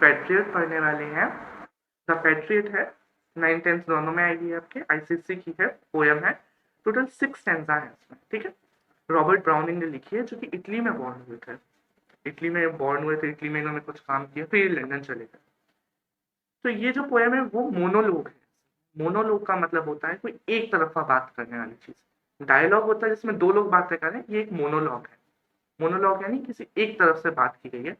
Patriot पढ़ने वाले हैं। द पैट्रियट है, 9th 10th दोनों में आएगी आपके, आईसीएससी की है, पोयम है। टोटल 6 स्टैंजा है इसमें, ठीक है। रॉबर्ट ब्राउनिंग ने लिखी है, जो कि इटली में बॉर्न हुए थे। इटली में बॉर्न हुए थे, इटली में इन्होंने कुछ काम किया, फिर ये लंदन चले गए। तो ये जो पोयम है वो मोनोलॉग है। मोनोलॉग का मतलब होता है कोई एक तरफा बात करने वाली चीज। डायलॉग होता है जिसमें दो लोग बातें करें, ये एक मोनोलॉग है। मोनोलॉग यानी किसी एक तरफ से बात की गई है।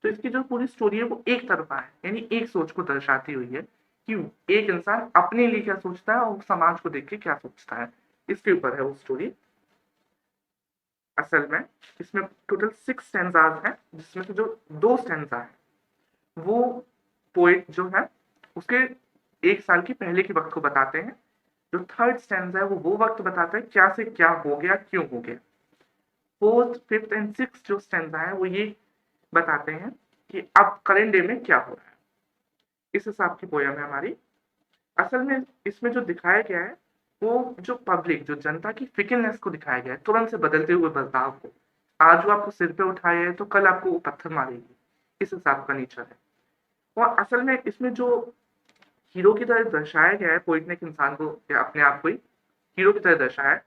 तो इसकी जो पूरी स्टोरी है वो एक तरफा है, यानी एक सोच को दर्शाती हुई है कि एक इंसान अपने लिए क्या सोचता है और समाज को देख के क्या सोचता है, इसके ऊपर है वो स्टोरी। असल में इसमें टोटल 6 स्टैंजाज हैं, जिसमें से जो 2 स्टैंजा है वो पोएट जो है उसके 1 साल की पहले के वक्त को बताते हैं। जो थर्ड स्टैंजा है वो वक्त बताता है क्या से क्या हो गया, क्यों हो गया। फोर्थ, फिफ्थ एंड सिक्स जो स्टैंजा है वो ये बताते हैं कि अब करंट डे में क्या हो रहा है। इस हिसाब की पोयम है हमारी। असल में इसमें जो दिखाया गया है वो जो पब्लिक, जो जनता की फिकलनेस को दिखाया गया है, तुरंत से बदलते हुए बदलाव को। आज वो आपको सिर पे उठाए है तो कल आपको वो पत्थर मारेगी, इस हिसाब का नेचर है। और असल में इसमें जो हीरो की तरह दर्शाया गया है, पोइट ने एक इंसान को या अपने आप को ही हीरो की तरह दर्शाया है,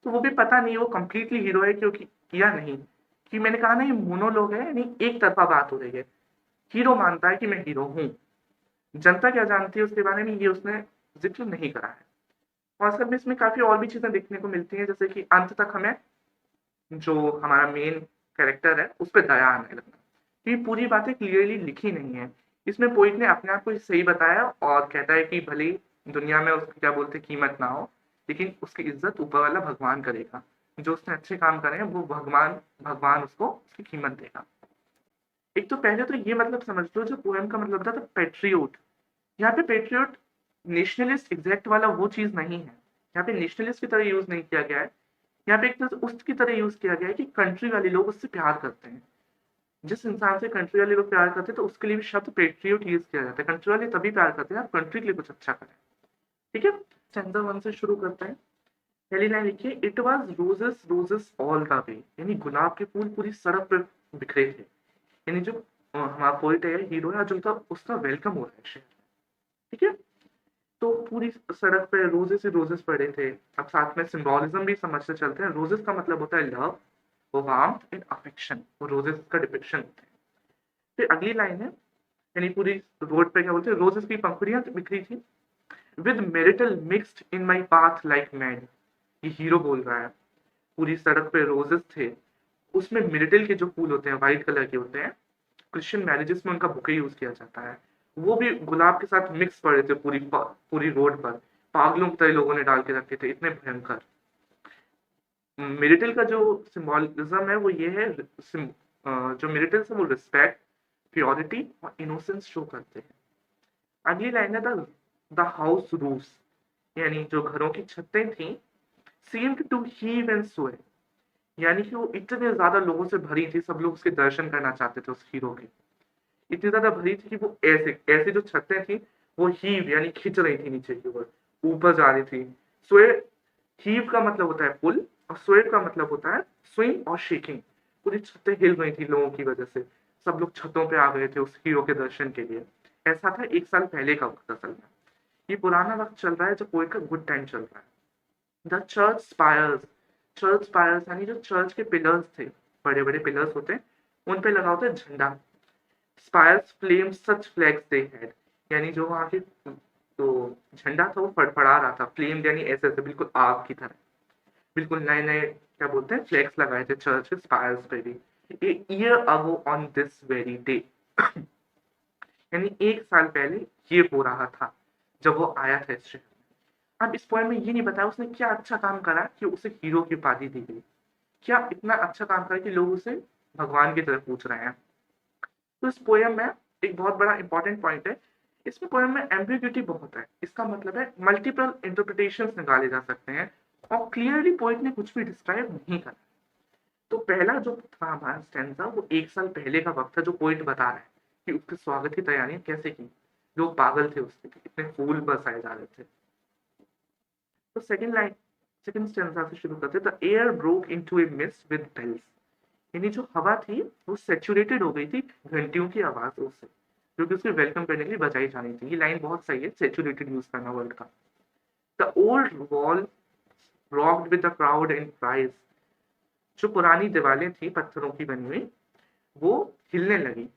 तो वो भी पता नहीं वो कंप्लीटली हीरो है क्योंकि किया नहीं। कि मैंने कहा ना ये मोनोलॉग है, यानी एक तरफा बात हो रही है। हीरो मानता है कि मैं हीरो हूँ, जनता क्या जानती है उसके बारे में ये उसने जिक्र नहीं करा है। और असल में इसमें काफी और भी चीजें देखने को मिलती हैं, जैसे कि अंत तक हमें जो हमारा मेन कैरेक्टर है उस पर दया आने लगना। तो ये पूरी बातें क्लियरली लिखी नहीं है। इसमें पोइट ने अपने आप को सही बताया और कहता है कि भले ही दुनिया में उसकी क्या बोलते कीमत ना हो, लेकिन उसकी इज्जत ऊपर वाला भगवान करेगा। जो उसने अच्छे काम करे हैं वो भगवान भगवान उसको उसकी कीमत देगा। एक तो पहले तो ये मतलब समझ लो, जो पोएम का मतलब था पेट्रियोट। यहाँ पे पेट्रियोट नेशनलिस्ट एग्जैक्ट वाला वो चीज नहीं है। यहाँ पे नेशनलिस्ट की तरह यूज नहीं किया गया है। यहाँ पे एक तरह से उसकी तरह यूज किया गया है कि कंट्री वाले लोग उससे प्यार करते हैं। जिस इंसान से कंट्री वाले लोग प्यार करते हैं तो उसके लिए भी शब्द पेट्रियोट यूज किया जाता है। कंट्री वाले तभी प्यार करते हैं आप कंट्री के लिए कुछ अच्छा करें। ठीक है, स्टैंजा 1 से शुरू करते हैं। पहली लाइन लिखिए, it was roses roses all the way, यानी गुलाब के फूल पूरी सड़क पर बिखरे थे। यानी जो हमारा पोइट है, हीरो है, जो उसका वेलकम हो रहा है शहर में। ठीक है, तो पूरी सड़क पे रोजेस ही रोजेस पड़े थे। अब साथ में सिंबोलिज्म भी समझते चलते हैं। रोजेस का मतलब होता है लव, वो वार्मथ एंड अफेक्शन, वो रोजेस का डिपिक्शन होता है। फिर अगली लाइन है, यानी पूरी रोड पे क्या बोलते हैं, रोजेस की पंखुड़ियां बिखरी थी। With marital mixed in my path like mad, ये हीरो बोल रहा है। पूरी सड़क पे रोजेस थे, उसमें मिरिटल के जो फूल होते हैं व्हाइट कलर के होते हैं, क्रिश्चियन मैरिजेस में उनका बुके यूज किया जाता है। वो भी गुलाब के साथ मिक्स पड़े थे पूरी पूरी रोड पर। पागलों की तरह लोगों ने डाल के रखे थे, इतने भयंकर। मिरिटल का जो सिंबोलिज्म है वो ये है, जो मिरिटल से वो रिस्पेक्ट, प्योरिटी और इनोसेंस शो करते हैं। अगली लाइन है, द हाउस रूफ्स, यानी जो घरों की छतें थी, सीम्ड टू हीव एंड स्वे, यानी कि वो इतने ज्यादा लोगों से भरी थी, सब लोग उसके दर्शन करना चाहते थे उस हीरो के। इतनी ज्यादा भरी थी कि वो ऐसे ऐसे जो छतें थी वो हीव यानी खिंच रही थी नीचे की ओर, ऊपर जा रही थी। स्वे, हीव का मतलब होता है पुल और स्वे का मतलब होता है स्विंग और शेकिंग। पूरी छतें हिल गई थी लोगों की वजह से। सब लोग छतों पे आ गए थे उस हीरो के दर्शन के लिए। ऐसा था 1 साल पहले का वक्त असल में। ये पुराना वक्त चल रहा है जब पोएट का गुड टाइम चल रहा है। The church spires, church spires यानी जो चर्च के पिलर्स थे, बड़े बड़े पिलर्स होते हैं, उन पे लगा होता है झंडा। Spires flame such flags they had, यानी जो वहां के तो झंडा था वो फड़फड़ा रहा था। फ्लेम यानी ऐसे ऐसे बिल्कुल आग की तरह। बिल्कुल नए नए क्या बोलते हैं फ्लैग्स लगाए थे चर्च के स्पायर्स पे भी। Year ago on this very day, यानी 1 साल पहले ये हो रहा था जब वो आया था इस शहर में। अब इस पोएम में ये नहीं बताया उसने क्या अच्छा काम करा कि उसे हीरो की उपाधि दी गई। क्या इतना अच्छा काम करा कि लोग उसे भगवान की तरफ पूछ रहे हैं। तो इस पोएम में एक बहुत बड़ा इंपॉर्टेंट पॉइंट है, इसमें पोएम में एम्बिग्यूटी बहुत है। इसका मतलब है मल्टीपल इंटरप्रिटेशंस निकाले जा सकते हैं और क्लियरली पोइट ने कुछ भी डिस्क्राइब नहीं करा। तो पहला जो था हमारा स्टैंजा वो 1 साल पहले का वक्त था, जो पोइट बता रहा है कि उसके स्वागत की तैयारियां कैसे की। लोग पागल थे उससे कि इतने फूल बरसाए जा रहे थे। तो सेकंड लाइन, सेकंड स्टैंजा से शुरू करते, the air broke into a mist with bells, यानी जो हवा थी वो सैचुरेटेड हो गई थी घंटियों की आवाजों से। जो कि उसके वेलकम करने के लिए बजाई जानी थी। ये लाइन बहुत सही है, सैचुरेटेड यूज करना वर्ड का। The old wall rocked with the crowd and prize, जो पुरानी दीवारें थी पत्थरों की बनी हुई, वो हिलने लगी।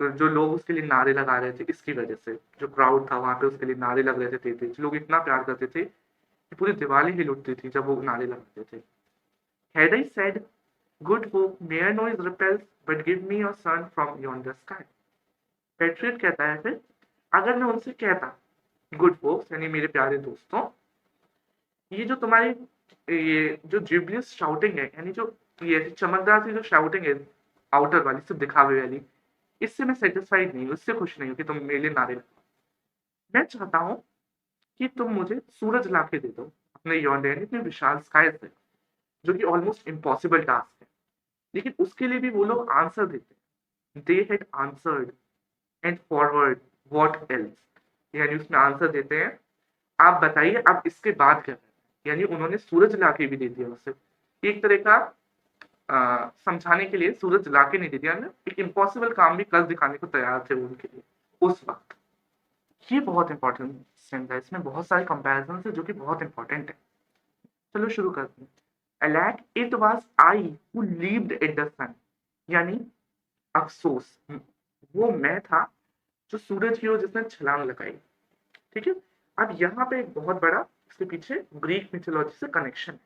तो जो लोग उसके लिए नारे लगा रहे थे इसकी वजह से, जो क्राउड था वहां पे उसके लिए नारे लग रहे थे, तेज लोग इतना प्यार करते थे कि पूरी दीवारें हिल उठती थी जब वो नारे लगाते थे। Had I said good hope mayor noise repels but give me your sun from yonder sky. Patriot कहता है फिर, अगर मैं उनसे कहता गुड होप्स यानी मेरे प्यारे दोस्तों, ये जो तुम्हारी ये जो जिबलियस शाउटिंग है, यानी जो ये ऐसी चमकदार सी जो शाउटिंग है आउटर वाली, सिर्फ दिखावे वाली, इससे मैं सेटिस्फाइड नहीं हूँ, इससे खुश नहीं हूँ कि तुम मेरे लिए नारे लगाओ। मैं चाहता हूँ कि तुम मुझे सूरज ला के दे दो अपने यॉन्डर इतने विशाल स्काई से, जो कि ऑलमोस्ट इम्पॉसिबल टास्क है। लेकिन उसके लिए भी वो लोग आंसर देते हैं। They had answered and forward what else, यानी उसमें आंसर देते हैं, आप बताइए आप इसके बाद क्या करें। यानी उन्होंने सूरज ला के भी दे दिया उसे। एक तरह का समझाने के लिए सूरज ला के नहीं दे दिया ना, एक इम्पॉसिबल काम भी कर दिखाने को तैयार थे वो उनके लिए उस वक्त। ये बहुत इंपॉर्टेंट सेंस है, इसमें बहुत सारे कंपैरिजन है जो कि बहुत इंपॉर्टेंट है। चलो शुरू करते हैं। Alack it was I who lived at the sun, यानी अफसोस वो मैं था जो सूरज की ओर जिसने छलांग लगाई। ठीक है, अब यहाँ पे एक बहुत बड़ा इसके पीछे ग्रीक मिथोलॉजी से कनेक्शन है।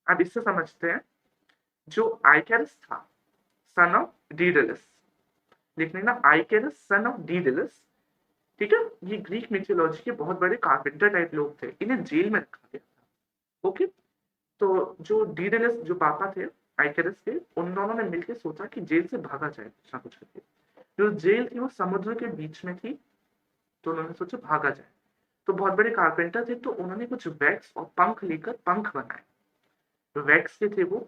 अब इससे समझते हैं, जो आइकैरस था सन ऑफ डीडेलस, लिखने ना आइकैरस सन ऑफ डीडेलस। ठीक है, ये ग्रीक मिथोलॉजी के बहुत बड़े कारपेंटर टाइप लोग थे, इन्हें जेल में रखा गया था। ओके, तो जो डीडेलस जो पापा थे आइकैरस के, उन दोनों ने मिलकर सोचा कि जेल से भागा जाए कुछ ना कुछ करके। जो जेल थी वो समुद्र के बीच में थी, तो उन्होंने सोचा भागा जाए। तो बहुत बड़े कारपेंटर थे, तो उन्होंने कुछ वैक्स और पंख लेकर पंख बनाए। जो वैक्स के थे वो,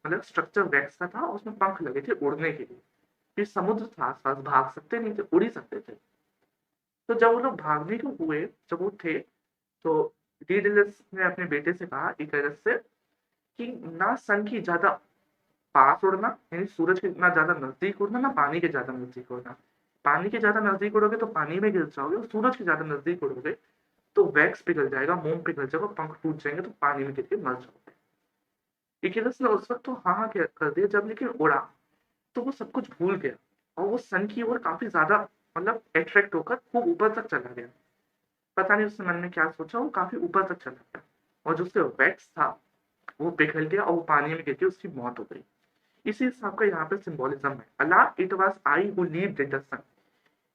मतलब स्ट्रक्चर वैक्स का था, उसमें पंख लगे थे उड़ने के लिए। फिर समुद्र था आसपास, भाग सकते नहीं थे, उड़ ही सकते थे। तो जब वो लोग भागने को हुए, जब वो थे, तो डीडेलस ने अपने बेटे से कहा इकरस से कि ना सन की ज्यादा पास उड़ना, यानी सूरज के इतना ज्यादा नजदीक उड़ना, ना पानी के ज्यादा नजदीक उड़ना। पानी के ज्यादा नजदीक उड़ोगे तो पानी में गिर जाओगे, और सूरज के ज्यादा नजदीक उड़ोगे तो वैक्स पिघल जाएगा, मोम पिघल जाएगा, पंख टूट जाएंगे, तो पानी में गिर के मर जाओगे। इकेलस ने उस वक्त तो हाँ हाँ कर दिया, जब लेकिन उड़ा तो वो सब कुछ भूल गया, और वो सन की ओर काफी ज्यादा मतलब अट्रैक्ट होकर खूब ऊपर तक चला गया। पता नहीं उसने मन में क्या सोचा, वो काफी ऊपर तक चला गया, और जो उसके वैक्स था वो पिघल गया, और वो पानी में गिर के उसकी मौत हो गई। इसी हिसाब का यहाँ पे सिंबोलिज्म है। Alack it was I who lived the sun,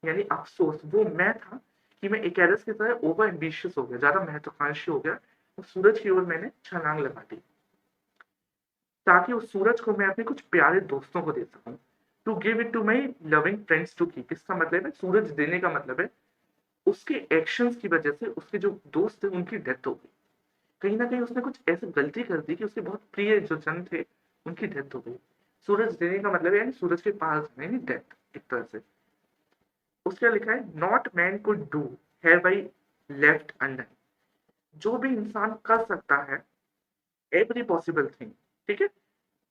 यानी अफसोस वो मैं था कि मैं इकेरस की तरह ओवर एम्बिशियस हो गया, ज्यादा महत्वाकांक्षी हो गया, और सूरज की ओर मैंने छलांग लगा दी, ताकि उस सूरज को मैं अपने कुछ प्यारे दोस्तों को दे सकूं। To give it to my loving friends to keep, इसका मतलब है सूरज देने का मतलब है उसके एक्शंस की वजह से उसके जो दोस्त थे उनकी डेथ हो गई। कहीं ना कहीं उसने कुछ ऐसी गलती कर दी कि उसके बहुत प्रिय जो जन थे उनकी डेथ हो गई। सूरज देने का मतलब है यानी सूरज के पास जाना, यानी डेथ एक तरह से। उसका लिखा है not man could do have I left under, जो भी इंसान कर सकता है एवरी पॉसिबल थिंग, ठीक है,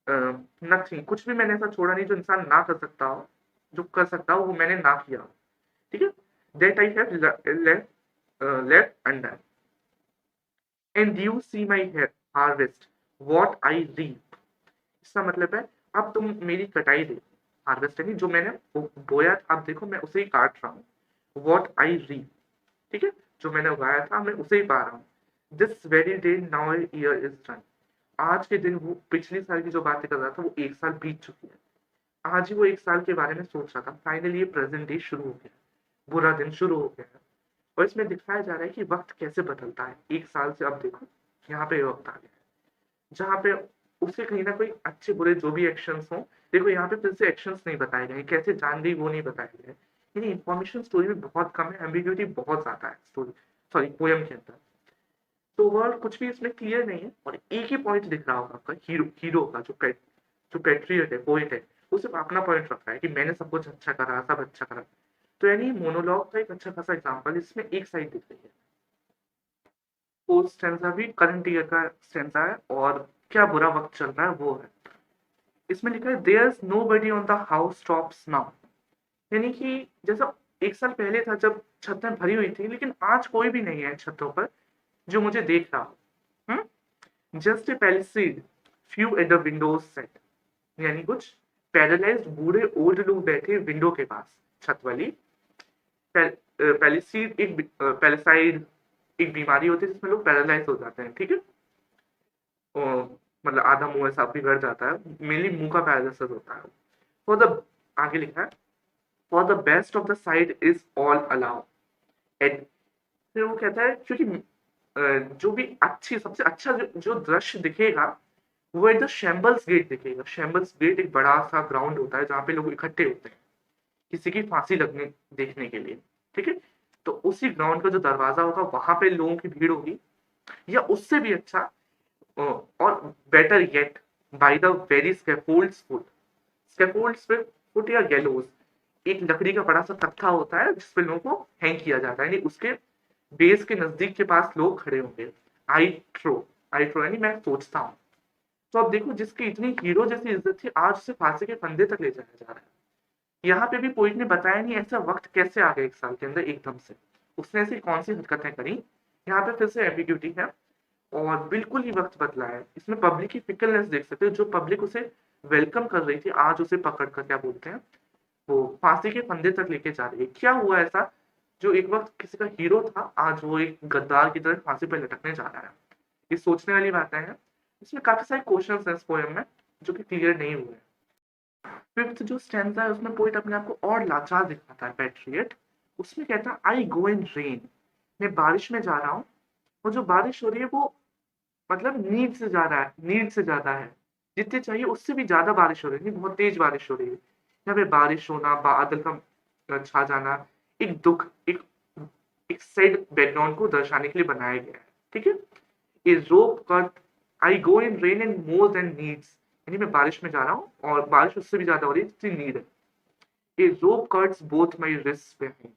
नथिंग, कुछ भी मैंने ऐसा छोड़ा नहीं जो इंसान ना कर सकता हो, जो कर सकता हो वो मैंने ना किया हो। ठीक है, that I have left under and you see my harvest what I reap. इसका मतलब है अब तुम मेरी कटाई देखो, हार्वेस्ट यानी जो मैंने बोया था, अब देखो मैं उसे ही काट रहा हूँ। व्हाट आई रीप, ठीक है, जो मैंने उगाया था मैं उसे ही पा रहा हूँ। This very day now year is done, आज के दिन, वो पिछले साल की जो बातें कर रहा था वो एक साल बीत चुकी है, आज ही वो एक साल के बारे में सोच रहा था। फाइनली ये प्रेजेंट डे शुरू हो गया, बुरा दिन शुरू हो गया है। और इसमें दिखाया जा रहा है कि वक्त कैसे बदलता है। एक साल से अब देखो यहाँ पे वक्त आ गया है जहाँ पे उसके कहीं ना कोई अच्छे बुरे जो भी एक्शंस हों, देखो यहाँ पे फिर से एक्शंस नहीं बताए गए, कैसे जान गई वो नहीं बताया गया है। यानी इन्फॉर्मेशन स्टोरी में बहुत कम है, एम्बिग्यूटी बहुत ज्यादा है स्टोरी, सॉरी पोयम के अंदर। तो ओवरऑल कुछ भी इसमें क्लियर नहीं है, और एक ही पॉइंट दिख रहा होगा आपका हीरो का, जो पेट्रियट है, पोएट है, वो सिर्फ अपना पॉइंट रख रहा है कि मैंने सब कुछ अच्छा करा, सब अच्छा करा। तो यानी मोनोलॉग का एक अच्छा खासा एग्जांपल इसमें एक साइड दिख रही है। फोर्थ स्टैंजा भी करंट ईयर का स्टैंजा है, और क्या बुरा वक्त चल रहा है वो है। इसमें लिखा है there is nobody on the house tops now, यानी कि जैसा 1 साल पहले था जब छतें भरी हुई थी, लेकिन आज कोई भी नहीं है छतों पर जो मुझे देख रहा हो। Just a palisade, few at the Windows set. यानी कुछ पैरालाइज्ड बूढ़े ओल्ड लोग बैठे विंडो के पास, छत वाली। पैलिसीड एक पैलिसाइड एक बीमारी होती है जिसमें लोग पैरालाइज हो जाते हैं, ठीक है। मतलब आधा मुंह ऐसा बिगड़ जाता है, मेनली मुंह का पैरालिसिस होता है। फॉर द आगे लिखा है, for the best of the side is all allow at. फिर वो कहता है क्योंकि जो भी अच्छी सबसे अच्छा जो दृश्य दिखेगा वो एट द शैम्बल्स गेट दिखेगा। शैम्बल्स गेट एक बड़ा सा ग्राउंड होता है जहाँ पे लोग इकट्ठे होते हैं किसी की फांसी लगने देखने के लिए, ठीक है। तो उसी ग्राउंड का जो दरवाजा होगा वहां पे लोगों की भीड़ होगी, या उससे भी अच्छा और better yet by the very scaffolds foot. Scaffolds पे फुट या गैलोज एक लकड़ी का बड़ा सा तख्ता होता है जिसपे लोगों को हैंग किया जाता है, यानी उसके बेस के नजदीक के पास लोग खड़े होंगे। आई थ्रो, आई थ्रो यानी मैं सोचता हूँ। तो अब देखो जिसकी इतनी हीरो जैसी इज्जत थी आज उसे फांसी के फंदे तक ले जाया जा रहा है। यहाँ पे भी पोइट ने बताया नहीं ऐसा वक्त कैसे आ गया 1 साल के अंदर एकदम से, उसने ऐसी कौन सी हरकतें करी। यहाँ पे फिर से एम्बिग्यूटी है और बिल्कुल ही वक्त बदला है। इसमें पब्लिक की फिकलनेस देख सकते हो, जो पब्लिक उसे वेलकम कर रही थी आज उसे पकड़ कर क्या बोलते हैं वो फांसी के फंदे तक लेके जा रही है। क्या हुआ ऐसा जो एक वक्त किसी का हीरो था आज वो एक गद्दार की तरह फांसी पर लटकने जा रहा है। ये सोचने वाली बातें हैं। इसमें काफी सारे क्वेश्चंस हैं इस पोएम में जो कि क्लियर नहीं हुए। फिफ्थ जो स्टैंजा है उसमें पोइट अपने आप को और लाचार दिखाता है, पैट्रियट। उसमें कहता है आई गो इन रेन, मैं बारिश में जा रहा हूँ। और जो बारिश हो रही है वो मतलब नीड से ज्यादा है, नीड से ज्यादा है। जितनी चाहिए उससे भी ज्यादा बारिश हो रही है, बहुत तेज बारिश हो रही है। यहाँ पे बारिश होना, बादल का छा जाना एक दुख, एक सैड बैकग्राउंड को दर्शाने के लिए बनाया गया है, ठीक है। A rope cut, I go in rain and more than needs, यानी मैं बारिश में जा रहा हूँ और बारिश उससे भी ज्यादा हो रही है जितनी नीड है। A rope cuts both my रिस्ट्स behind,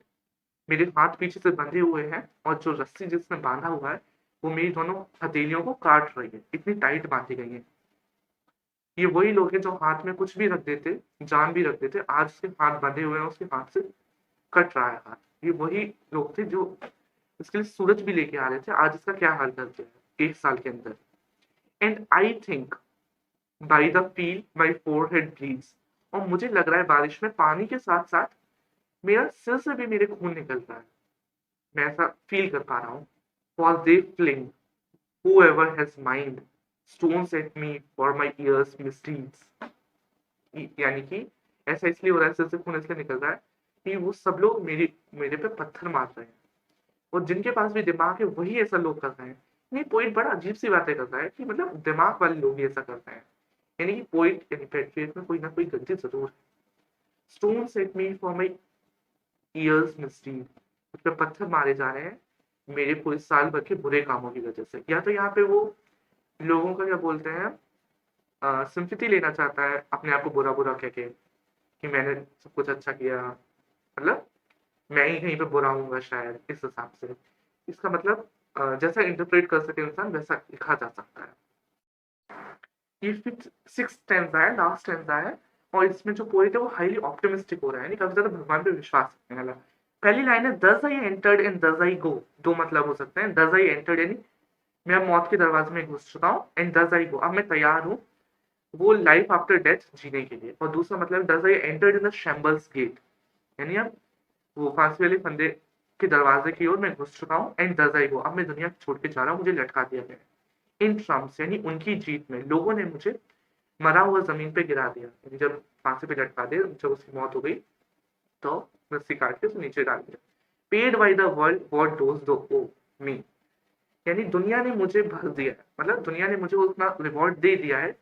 मेरे हाथ पीछे से बंधे हुए हैं और जो रस्सी जिसमें बांधा हुआ है वो मेरी दोनों हथेलियों को काट रही है, इतनी टाइट बांधी गई है। ये वही लोग हैं जो हाथ में कुछ भी रख देते, जान भी रख देते, आज उसके हाथ बंधे हुए हैं, उसके हाथ से कट रहा है हाथ। ये वही लोग थे जो इसके लिए सूरज भी लेके आ रहे थे, आज इसका क्या हाल कर दिया 1 साल के अंदर। And I think by the feel my forehead bleeds, और मुझे लग रहा है बारिश में पानी के साथ साथ मेरा सिर से भी मेरे खून निकल रहा है, मैं ऐसा फील कर पा रहा हूँ। For the fling whoever has mind stones at me for my ears misdeeds। यानी कि ऐसा इसलिए हो रहा है, सिर से खून इसलिए निकल रहा है कि वो सब लोग मेरे मेरे पे पत्थर मार रहे हैं और जिनके पास भी दिमाग है वही ऐसा लोग कर रहे हैं। नहीं, पोइट बड़ा अजीब सी बातें कर रहा है कि मतलब दिमाग वाले लोग ही ऐसा कर रहे हैं। यानी कि पोइट यानी पेट्रियट में कोई ना कोई गलती जरूर है। Stone set me for my years misted, उस पर पत्थर मारे जा रहे हैं मेरे पूरे साल भर के बुरे कामों की वजह से। या तो यहाँ पे वो लोगों का क्या बोलते हैं सिंपैथी लेना चाहता है अपने आप को बुरा बुरा कह के कि मैंने सब कुछ अच्छा किया, मतलब मैं ही कहीं पे बुरा हूँगा शायद, इस हिसाब से इसका मतलब जैसा इंटरप्रेट कर सके इंसान वैसा लिखा जा सकता है। ये फिफ्थ सिक्स स्टैंजा है, लास्ट स्टैंजा है। और इसमें जो पोएट है वो हाईली ऑप्टिमिस्टिक हो रहा है, यानी काफी ज्यादा भगवान पे विश्वास रखने वाला। पहली लाइन है दस आई एंटर्ड एंड दस आई गो। दो मतलब हो सकते हैं, दस आई एंटर्ड यानी मैं अब मौत के दरवाजे में घुस चुका हूँ, एंड दस आई गो अब मैं तैयार हूँ वो लाइफ आफ्टर डेथ जीने के लिए। और दूसरा मतलब दस I entered in the shambles gate, यानी अब वो फांसी वाले फंदे के दरवाजे की ओर मैं घुस चुका हूँ, एंड दस आई गो अब मैं दुनिया छोड़ के जा रहा हूँ, मुझे लटका दिया गया। इन ट्रम्प्स यानी उनकी जीत में लोगों ने मुझे मरा हुआ जमीन पे गिरा दिया, यानी जब फांसी पे लटका दिया, जब उसकी मौत हो गई तो रस्सी काट के उसे नीचे डाल दिया। Paid by the world what dose दो ओ मी, यानी दुनिया ने मुझे भर दिया है, मतलब दुनिया ने मुझे उतना रिवॉर्ड दे दिया है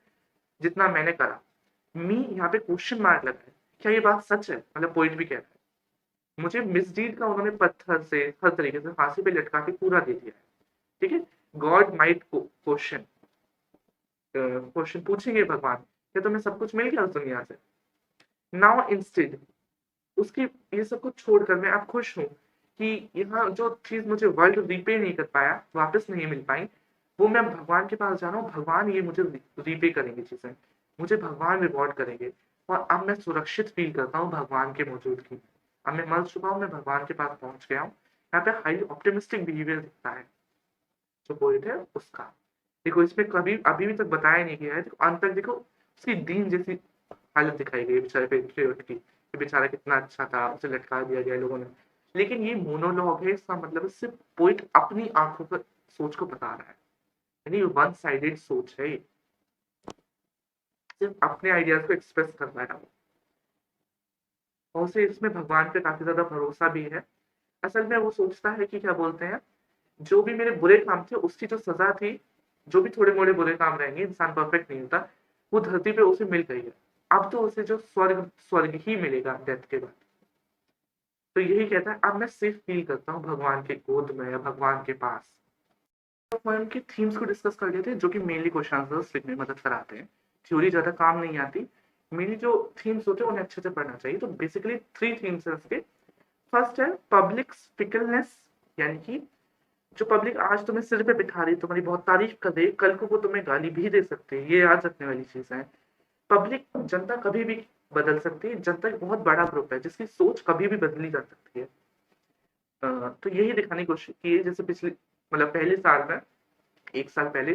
जितना मैंने करा। मी यहाँ पे क्वेश्चन मार्क लगा है, क्या ये बात सच है? मतलब पोइट भी कह रहा है मुझे मिसडीड का उन्होंने पत्थर से हर तरीके से फांसी पे लटका के पूरा दे दिया है, ठीक है। गॉड माइट क्वेश्चन, क्वेश्चन पूछेंगे भगवान, क्या तुम्हें सब कुछ मिल गया उस दुनिया से? नाउ इंस्टेड, उसकी ये सब कुछ छोड़कर मैं अब खुश हूँ कि यहाँ जो चीज मुझे वर्ल्ड रीपे नहीं कर पाया, वापस नहीं मिल पाई, वो मैं भगवान के पास जा रहा हूँ, भगवान ये मुझे रीपे करेंगे चीजें, मुझे भगवान रिवॉर्ड करेंगे। और अब मैं सुरक्षित फील करता हूँ भगवान की मौजूदगी में। अब मैं मर चुका हूँ, मैं भगवान के पास पहुँच गया हूँ। यहाँ पे हाईली ऑप्टिमिस्टिक बिहेवियर दिखता है जो पोएट है उसका। देखो इसमें कभी अभी भी तक बताया नहीं गया है, देखो अंत तक देखो उसकी दीन जैसी हालत दिखाई गई है बेचारे पेट्रियट की, कि बेचारा कितना अच्छा था, उसे लटका दिया गया लोगों ने। लेकिन ये मोनोलॉग है, इसका मतलब सिर्फ पोएट अपनी आंखों पर सोच को बता रहा है, यानी वन साइडेड सोच है, सिर्फ अपने आइडियाज को एक्सप्रेस कर रहा है। और उसे इसमें भगवान पे काफी ज्यादा भरोसा भी है। असल में वो सोचता है कि क्या बोलते हैं, जो भी मेरे बुरे काम थे उसकी जो सजा थी, जो भी थोड़े मोड़े बुरे काम रहेंगे, इंसान परफेक्ट नहीं होता, वो धरती पे उसे मिल गई है। अब तो उसे जो स्वर्ग स्वर्ग ही मिलेगा डेथ के बाद। तो यही कहता है, अब मैं सेफ फील करता हूँ भगवान के गोद में या भगवान के पास। तो पोएम की थीम्स को डिस्कस कर लेते हैं, जो कि मेनली क्वेश्चन आंसर्स लिखने में मदद कराते हैं। थ्योरी ज्यादा काम नहीं आती, मेनली जो थीम्स होते हैं उन्हें अच्छे से पढ़ना चाहिए। तो बेसिकली 3 थीम्स है इसके। फर्स्ट है पब्लिक फिकलनेस, यानी कि जो पब्लिक आज तुम्हें सिर पे बिठा रही है, तुम्हारी बहुत तारीफ कर रही है, कल को वो तुम्हें गाली भी दे सकते हैं, ये याद रखने वाली चीज है। पब्लिक जनता कभी भी बदल सकती है, जनता एक बहुत बड़ा ग्रुप है जिसकी सोच कभी भी बदली जा सकती है। तो यही दिखाने की कोशिश की है, जैसे पिछले मतलब पहले साल में, 1 साल पहले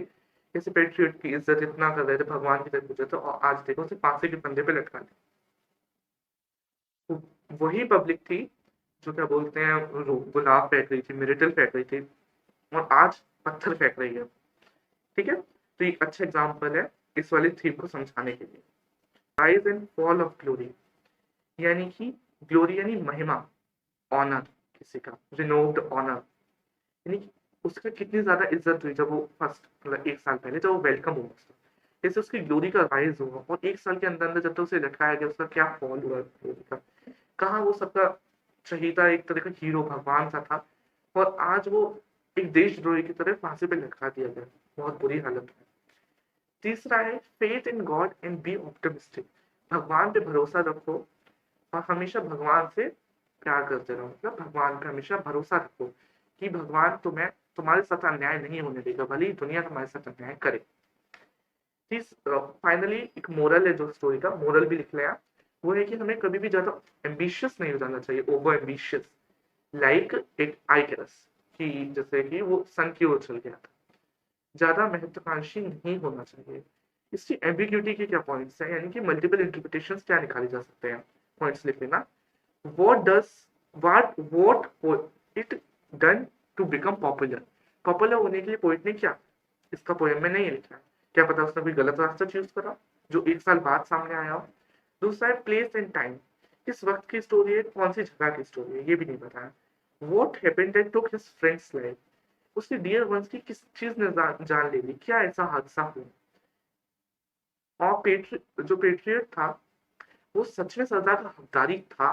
जैसे पेट्रियट की इज्जत इतना कर रहे थे, भगवान की तरह पूछे थे, और आज देखो उसे फांसी के फंदे पे लटका दिया। तो वही पब्लिक थी जो क्या बोलते हैं गुलाब फेंक रही थी, मिरिटल फेंक रही थी, और आज पत्थर फेंक रही है। ठीक है, तो एक अच्छा एग्जाम्पल है इस वाली थीम को समझाने के लिए। Rise and fall of glory, यानी कि ग्लोरी यानी महिमा, ऑनर, किसी का रिनोव्ड ऑनर, यानी कि उसका कितनी ज्यादा इज्जत हुई जब वो फर्स्ट मतलब 1 साल पहले जब वो वेलकम हुआ उसका, जैसे उसकी ग्लोरी का राइज हुआ, और 1 साल के अंदर अंदर जब तक उसे लटकाया गया उसका क्या फॉल हुआ ग्लोरी का, कहाँ वो सबका चहीता एक तरह का हीरो भगवान सा था, और आज वो एक देशद्रोही की तरह फांसी पे लटका दिया गया, बहुत बुरी हालत है। तीसरा है faith in God and be optimistic, भगवान पे भरोसा रखो और हमेशा भगवान से प्यार करते रहो, मतलब भगवान पे हमेशा भरोसा रखो कि भगवान तुम्हें तुम्हारे साथ अन्याय नहीं होने देगा, भले ही दुनिया तुम्हारे साथ अन्याय करे। फाइनली एक मोरल है जो स्टोरी का, मोरल भी लिख लिया, वो है कि हमें कभी भी ज्यादा एम्बिशियस नहीं हो जाना चाहिए, ओवर एम्बिशियस, लाइक एक आइकरस, कि जैसे कि वो सन की ओर चल गया था, ज्यादा महत्वाकांक्षी नहीं होना चाहिए। इसकी एम्बिग्यूटी के क्या पॉइंट्स हैं, यानी कि मल्टीपल इंटरप्रिटेशन क्या निकाले जा सकते हैं, पॉइंट्स लिख लेना। what does what it done to become popular, popular होने के लिए पोइट ने क्या, इसका पोएम में नहीं लिखा है, क्या पता उसने कोई गलत रास्ता चूज करा जो 1 साल बाद सामने आया हो। दूसरा है प्लेस एंड टाइम, किस वक्त की स्टोरी है, कौन सी जगह की स्टोरी है, ये भी नहीं बताया। What happened that took his friends life, उसके डियर वंस की किस चीज ने जान ले ली, क्या ऐसा हादसा हुआ। और जो पेट्रियट था वो सच में सजा का हकदारी था,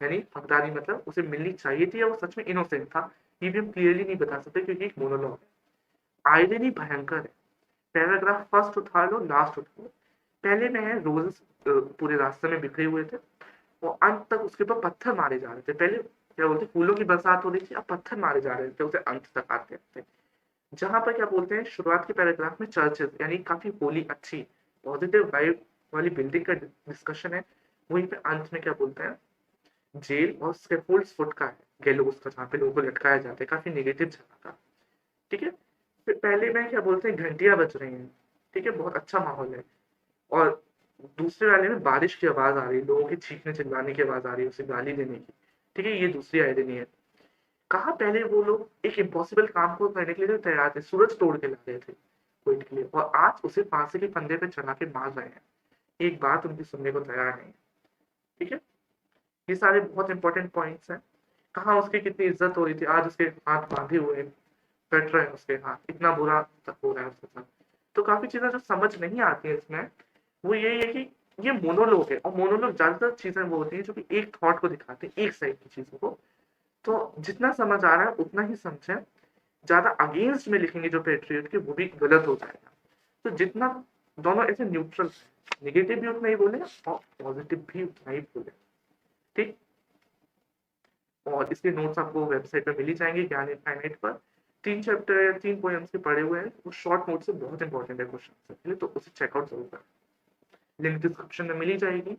यानी हकदारी मतलब उसे मिलनी चाहिए थी, या वो सच में इनोसेंट था, ये भी हम क्लियरली नहीं बता सकते क्योंकि एक मोनोलॉग है। आयरनी भयंकर है, पैराग्राफ फर्स्ट उठा लो लास्ट उठा लो, पहले में है रोजेस पूरे रास्ते में बिखरे हुए थे, और अंत तक उसके ऊपर पत्थर मारे जा रहे थे, पहले क्या बोलते फूलों की बरसात हो रही थी, अब पत्थर मारे जा रहे थे उसे अंत तक आते आते। जहां पर क्या बोलते हैं शुरुआत के पैराग्राफ में चर्चेस, यानी काफी होली अच्छी पॉजिटिव वाइब वाली बिल्डिंग का डिस्कशन है, वहीं पे अंत में क्या बोलते हैं जेल और स्कैफोल्ड्स फुट का है, गेलोस का, जहाँ पे लोगों को लटकाया जाता है, काफी नेगेटिव जगह का। ठीक है, फिर पहले में क्या बोलते हैं घंटियां बज रही हैं, ठीक है, बहुत अच्छा माहौल है, और दूसरे वाले में बारिश की आवाज आ रही है, लोगों के चीखने चिल्लाने की आवाज आ रही है उसे गाली देने की। ठीक है, ये दूसरी आयरनी है। कहा पहले वो लोग एक इम्पॉसिबल काम को करने के लिए तैयार थे, सूरज तोड़ के ला रहे थे कोई के लिए, और आज उसे फांसी के फंदे पे चढ़ा के मार रहे हैं, एक बात उनकी सुनने को तैयार नहीं है। ठीक है, ये सारे बहुत इंपॉर्टेंट पॉइंट्स हैं। कहाँ उसकी कितनी इज्जत हो रही थी, आज उसके हाथ बांधे हुए कट रहे हैं, उसके हाथ इतना बुरा तक हो रहा है उसके साथ। तो काफी चीजें जो समझ नहीं आती है इसमें, वो यही है कि ये मोनोलॉग है, और मोनोलॉग ज्यादातर चीजें वो होती है जो कि एक थॉट को दिखाते हैं, एक साइड की चीजों को। तो जितना समझ आ रहा है उतना ही समझें, ज्यादा अगेंस्ट में लिखेंगे जो पेट्रियट के वो भी गलत हो जाएगा। तो जितना दोनों ऐसे न्यूट्रल, नेगेटिव भी उतना ही बोले और पॉजिटिव भी उतना ही बोले। ठीक, और इसके नोट्स आपको वेबसाइट पर मिल ही जाएंगे ज्ञान इनफाइनाइट पर। 3 चैप्टर या 3 पोएम्स के पढ़े हुए हैं, वो शॉर्ट नोट से बहुत इंपॉर्टेंट है क्वेश्चन के लिए, तो उसे चेकआउट जरूर करें। लिंक डिस्क्रिप्शन में मिल ही जाएगी।